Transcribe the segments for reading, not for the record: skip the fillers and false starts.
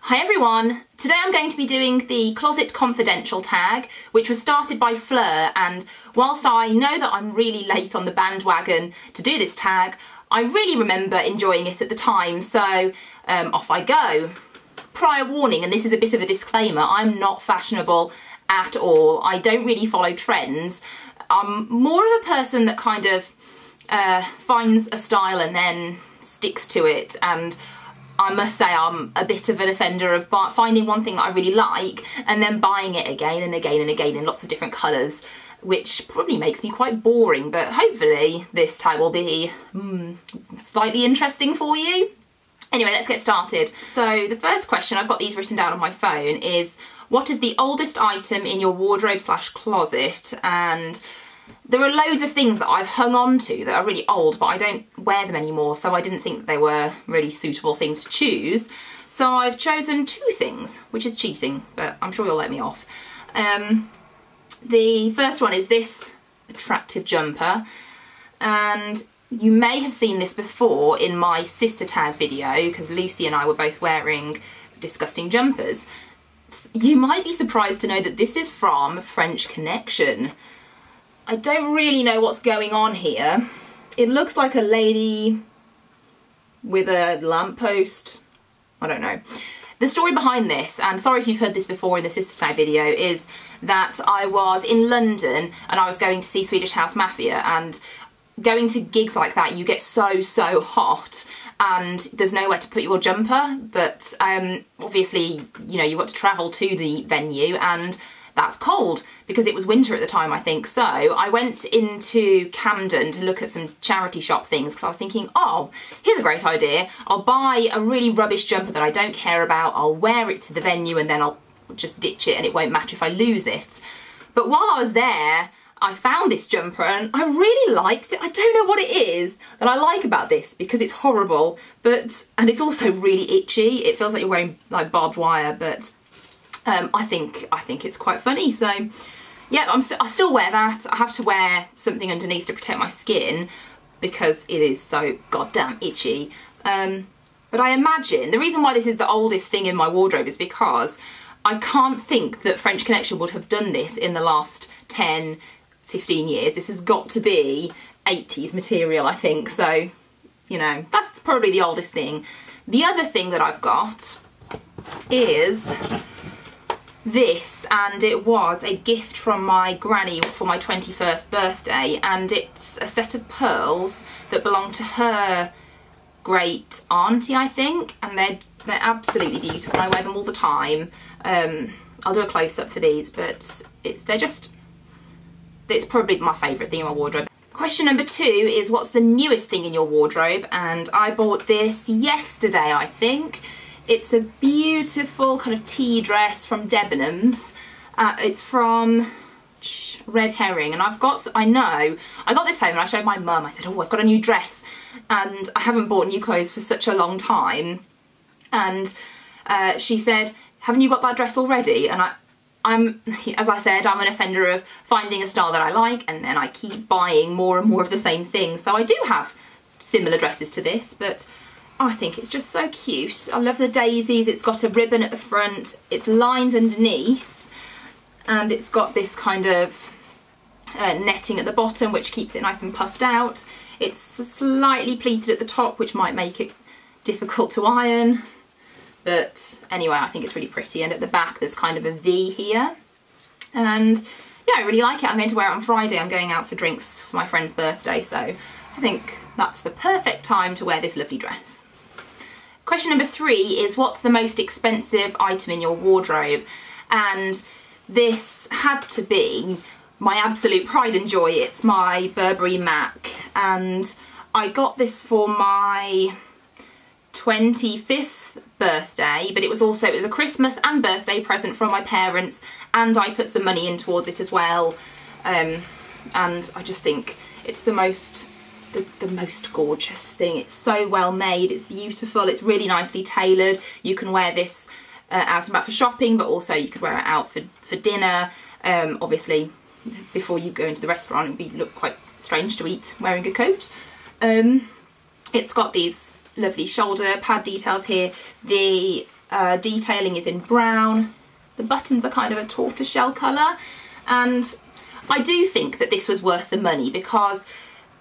Hi everyone! Today I'm going to be doing the Closet Confidential tag, which was started by Fleur, and whilst I know that I'm really late on the bandwagon to do this tag, I really remember enjoying it at the time, so off I go. Prior warning, and this is a bit of a disclaimer, I'm not fashionable at all. I don't really follow trends. I'm more of a person that kind of finds a style and then sticks to it, and I must say I'm a bit of an offender of finding one thing that I really like and then buying it again and again and again in lots of different colours, which probably makes me quite boring, but hopefully this tag will be slightly interesting for you. Anyway, let's get started. So the first question, I've got these written down on my phone, is what is the oldest item in your wardrobe / closet? And there are loads of things that I've hung on to that are really old, but I don't wear them anymore, so I didn't think that they were really suitable things to choose. So I've chosen two things, which is cheating, but I'm sure you'll let me off. The first one is this attractive jumper, and you may have seen this before in my sister tag video, because Lucy and I were both wearing disgusting jumpers. You might be surprised to know that this is from French Connection. I don't really know what's going on here. It looks like a lady with a lamppost. I don't know. The story behind this, and sorry if you've heard this before in the Sister Tag video, is that I was in London and I was going to see Swedish House Mafia, and going to gigs like that you get so hot and there's nowhere to put your jumper, but obviously, you know, you've got to travel to the venue and that's cold because it was winter at the time, I think. So I went into Camden to look at some charity shop things because I was thinking, oh, here's a great idea. I'll buy a really rubbish jumper that I don't care about, I'll wear it to the venue and then I'll just ditch it and it won't matter if I lose it. But while I was there, I found this jumper and I really liked it. I don't know what it is that I like about this because it's horrible, and it's also really itchy. It feels like you're wearing like barbed wire, but I think it's quite funny. So yeah, I still wear that. I have to wear something underneath to protect my skin because it is so goddamn itchy. But I imagine the reason why this is the oldest thing in my wardrobe is because I can't think that French Connection would have done this in the last 10, 15 years. This has got to be 80s material, I think. So, you know, that's probably the oldest thing. The other thing that I've got is this, and it was a gift from my granny for my 21st birthday, and it's a set of pearls that belong to her great auntie, I think, and they're absolutely beautiful. I wear them all the time. I'll do a close-up for these, but it's probably my favourite thing in my wardrobe. Question number 2 is what's the newest thing in your wardrobe? And I bought this yesterday, I think. It's a beautiful kind of tea dress from Debenhams. It's from Red Herring, and I got this home and I showed my mum. I said, oh, I've got a new dress, and I haven't bought new clothes for such a long time. And she said, haven't you got that dress already? And as I said, I'm an offender of finding a style that I like and then I keep buying more and more of the same thing. So I do have similar dresses to this, but I think it's just so cute. I love the daisies. It's got a ribbon at the front. It's lined underneath, and it's got this kind of netting at the bottom which keeps it nice and puffed out. It's slightly pleated at the top, which might make it difficult to iron. But anyway, I think it's really pretty, and at the back there's kind of a V here. And yeah, I really like it. I'm going to wear it on Friday. I'm going out for drinks for my friend's birthday, so I think that's the perfect time to wear this lovely dress. Question number 3 is what's the most expensive item in your wardrobe? And this had to be my absolute pride and joy. It's my Burberry Mac, and I got this for my 25th birthday, but it was a Christmas and birthday present from my parents, and I put some money in towards it as well. And I just think it's the most gorgeous thing. It's so well made, it's beautiful, it's really nicely tailored. You can wear this out and about for shopping, but also you could wear it out for dinner. Obviously, before you go into the restaurant, it would look quite strange to eat wearing a coat. It's got these lovely shoulder pad details here. The detailing is in brown. The buttons are kind of a tortoiseshell colour, and I do think that this was worth the money, because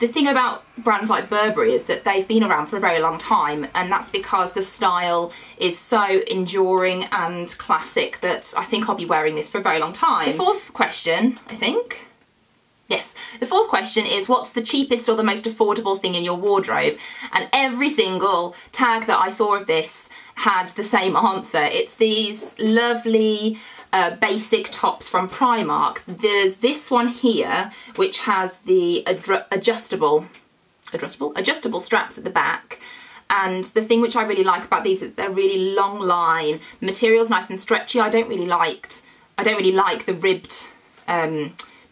the thing about brands like Burberry is that they've been around for a very long time, and that's because the style is so enduring and classic that I think I'll be wearing this for a very long time. The fourth question, I think. Yes, the fourth question is, what's the cheapest or the most affordable thing in your wardrobe? And every single tag that I saw of this had the same answer. It's these lovely basic tops from Primark. There's this one here which has the adjustable straps at the back, and the thing which I really like about these is they're really long line. The material's nice and stretchy. I don't really like the ribbed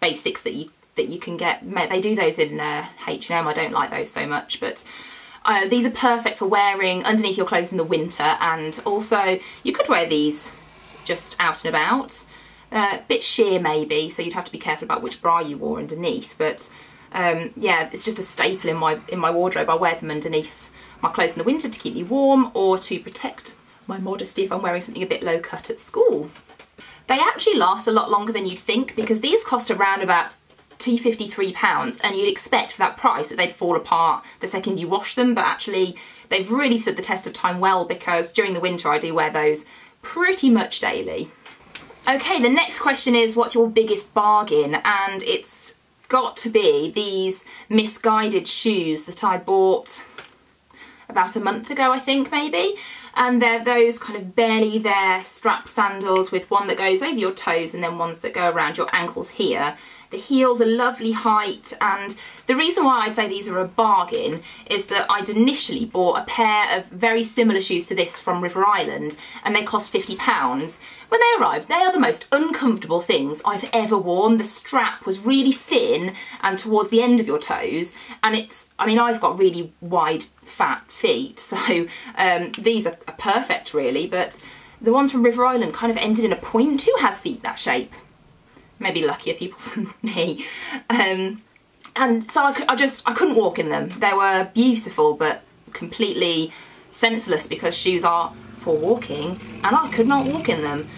basics that you can get. They do those in H&M. I don't like those so much, but these are perfect for wearing underneath your clothes in the winter, and also you could wear these just out and about. A bit sheer maybe, so you'd have to be careful about which bra you wore underneath, but yeah, it's just a staple in my wardrobe. I wear them underneath my clothes in the winter to keep me warm, or to protect my modesty if I'm wearing something a bit low cut at school. They actually last a lot longer than you'd think, because these cost around about £2.53, and you'd expect for that price that they'd fall apart the second you wash them, but actually they've really stood the test of time well, because during the winter I do wear those pretty much daily. Okay, the next question is, what's your biggest bargain? And it's got to be these misguided shoes that I bought about a month ago, I think, maybe. And they're those kind of barely there strap sandals with one that goes over your toes and then ones that go around your ankles here. The heels are lovely height, and the reason why I'd say these are a bargain is that I'd initially bought a pair of very similar shoes to this from River Island, and they cost £50. When they arrived, they are the most uncomfortable things I've ever worn. The strap was really thin and towards the end of your toes, and I mean, I've got really wide, fat feet, so these are perfect really, but the ones from River Island kind of ended in a point. Who has feet that shape? Maybe luckier people than me. And so I couldn't walk in them. They were beautiful, but completely senseless, because shoes are for walking, and I could not walk in them.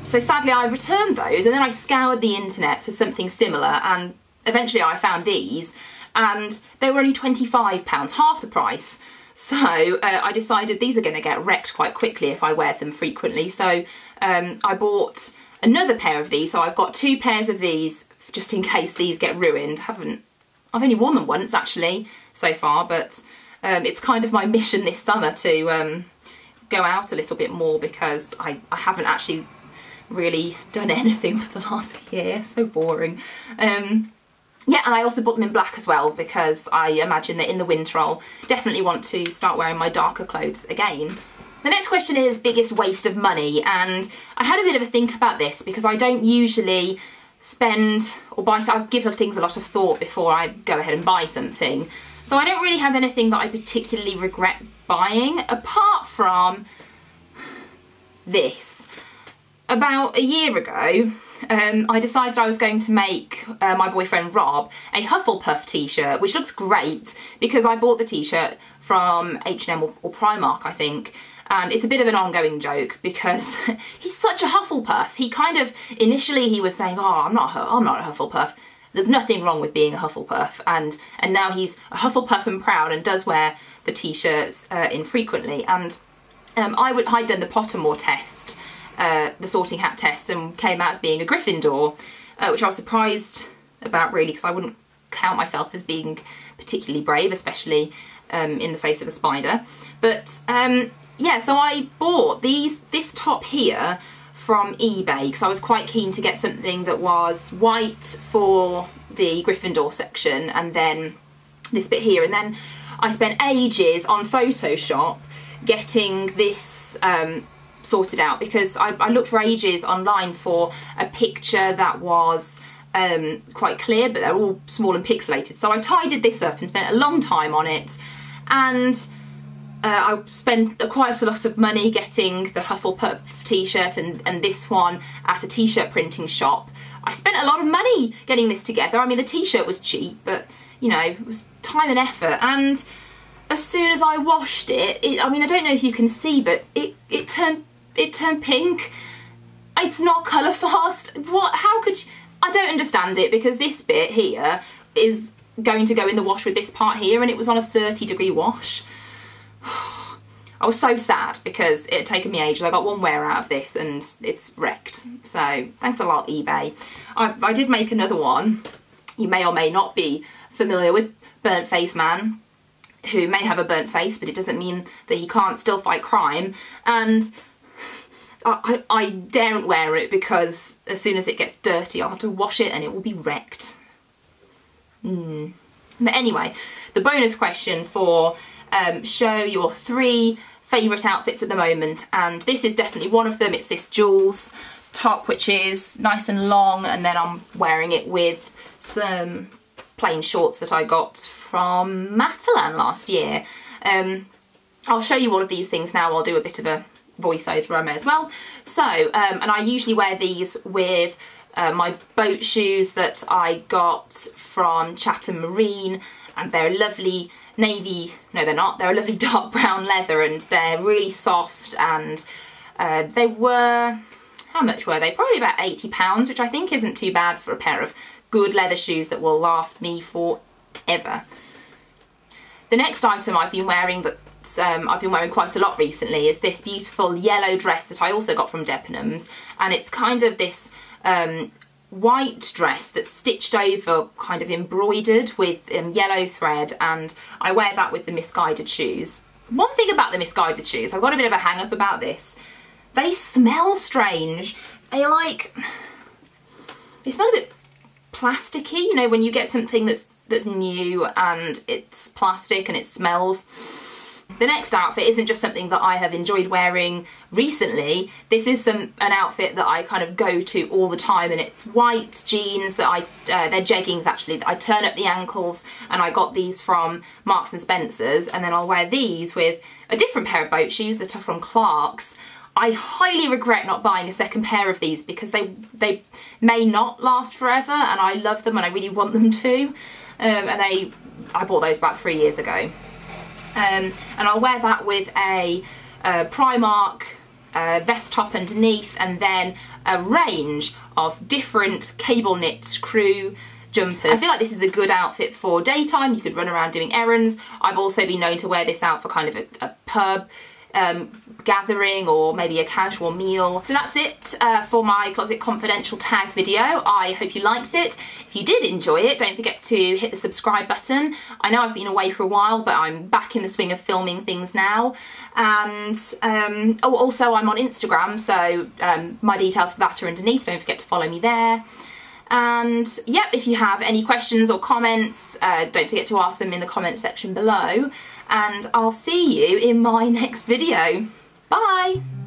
So sadly I returned those, and then I scoured the internet for something similar, and eventually I found these, and they were only £25, half the price. So I decided these are going to get wrecked quite quickly if I wear them frequently. So I bought another pair of these, so I've got two pairs of these just in case these get ruined. I've only worn them once actually so far, but it's kind of my mission this summer to go out a little bit more, because I haven't actually really done anything for the last year. So boring. Yeah, and I also bought them in black as well, because I imagine that in the winter I'll definitely want to start wearing my darker clothes again. The next question is biggest waste of money, and I had a bit of a think about this because I don't usually spend or buy, so I give things a lot of thought before I go ahead and buy something. So I don't really have anything that I particularly regret buying, apart from this. About a year ago, I decided I was going to make my boyfriend Rob a Hufflepuff t-shirt, which looks great because I bought the t-shirt from H&M or Primark, I think. And it's a bit of an ongoing joke because he's such a Hufflepuff. He kind of, initially he was saying, oh, I'm not a Hufflepuff. There's nothing wrong with being a Hufflepuff. And now he's a Hufflepuff and proud and does wear the t-shirts infrequently. And I'd done the Pottermore test, the sorting hat test, and came out as being a Gryffindor, which I was surprised about really, because I wouldn't count myself as being particularly brave, especially in the face of a spider. But yeah, so I bought this top here from eBay because I was quite keen to get something that was white for the Gryffindor section, and then this bit here. And then I spent ages on Photoshop getting this sorted out, because I looked for ages online for a picture that was quite clear, but they're all small and pixelated. So I tidied this up and spent a long time on it, and I spent quite a lot of money getting the Hufflepuff t-shirt and this one at a t-shirt printing shop. I spent a lot of money getting this together. I mean, the t-shirt was cheap, but you know, it was time and effort. And as soon as I washed it, I mean, I don't know if you can see, but it turned pink. It's not colour fast. What? How could you? I don't understand it, because this bit here is going to go in the wash with this part here, and it was on a 30-degree wash. I was so sad because it had taken me ages. I got one wear out of this and it's wrecked. So thanks a lot, eBay. I did make another one. You may or may not be familiar with Burnt Face Man, who may have a burnt face, but it doesn't mean that he can't still fight crime. And I daren't wear it, because as soon as it gets dirty, I'll have to wash it and it will be wrecked. But anyway, the bonus question for show your 3 favourite outfits at the moment, and this is definitely one of them. It's this Joules top, which is nice and long, and then I'm wearing it with some plain shorts that I got from Mattalan last year. I'll show you all of these things now. I'll do a bit of a voiceover, I may as well. So, and I usually wear these with my boat shoes that I got from Chatham Marine, and they're lovely navy, no they're not, they're a lovely dark brown leather, and they're really soft, and they were, how much were they? Probably about £80, which I think isn't too bad for a pair of good leather shoes that will last me forever. The next item I've been wearing that I've been wearing quite a lot recently is this beautiful yellow dress that I also got from Debenhams, and it's kind of this white dress that's stitched over, kind of embroidered with yellow thread, and I wear that with the Misguided shoes. One thing about the Misguided shoes, I've got a bit of a hang up about this. They smell strange. They smell a bit plasticky, you know, when you get something that's new and it's plastic and it smells. The next outfit isn't just something that I have enjoyed wearing recently. This is an outfit that I kind of go to all the time, and it's white jeans that they're jeggings actually, that I turn up the ankles, and I got these from Marks and Spencer's, and then I'll wear these with a different pair of boat shoes that are from Clark's. I highly regret not buying a second pair of these, because they may not last forever, and I love them and I really want them to. I bought those about 3 years ago. And I'll wear that with a Primark vest top underneath, and then a range of different cable knit crew jumpers. I feel like this is a good outfit for daytime. You could run around doing errands. I've also been known to wear this out for kind of a pub gathering, or maybe a casual meal. So that's it for my Closet Confidential tag video. I hope you liked it. If you did enjoy it, don't forget to hit the subscribe button. I know I've been away for a while, but I'm back in the swing of filming things now. And also I'm on Instagram, so my details for that are underneath. Don't forget to follow me there. And yep, if you have any questions or comments, don't forget to ask them in the comment section below. And I'll see you in my next video. Bye!